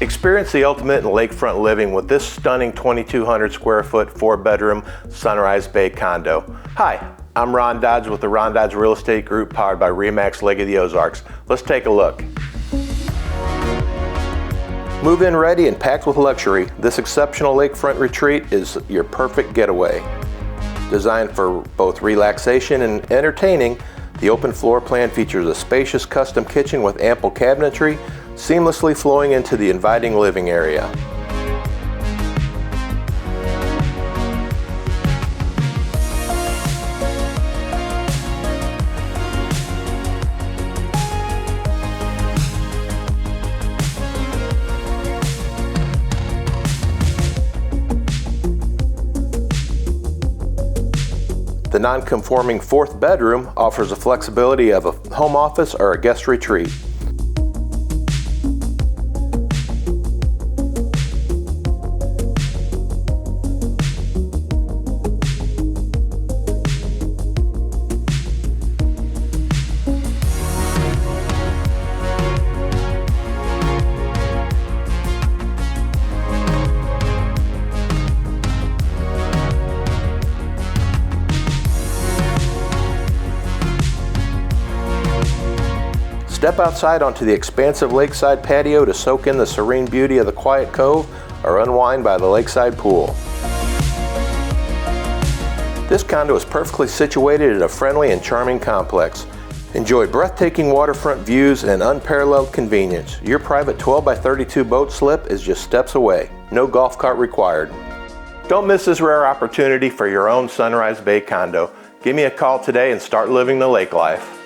Experience the ultimate in lakefront living with this stunning 2,200 square foot, 4-bedroom Sunrise Bay condo. Hi, I'm Ron Dodge with the Ron Dodge Real Estate Group, powered by RE/MAX Lake of the Ozarks. Let's take a look. Move-in ready and packed with luxury, this exceptional lakefront retreat is your perfect getaway. Designed for both relaxation and entertaining, the open floor plan features a spacious custom kitchen with ample cabinetry, seamlessly flowing into the inviting living area. The non-conforming 4th bedroom offers the flexibility of a home office or a guest retreat. Step outside onto the expansive lakeside patio to soak in the serene beauty of the quiet cove or unwind by the lakeside pool. This condo is perfectly situated in a friendly and charming complex. Enjoy breathtaking waterfront views and unparalleled convenience. Your private 12 by 32 boat slip is just steps away. No golf cart required. Don't miss this rare opportunity for your own Sunrise Bay condo. Give me a call today and start living the lake life.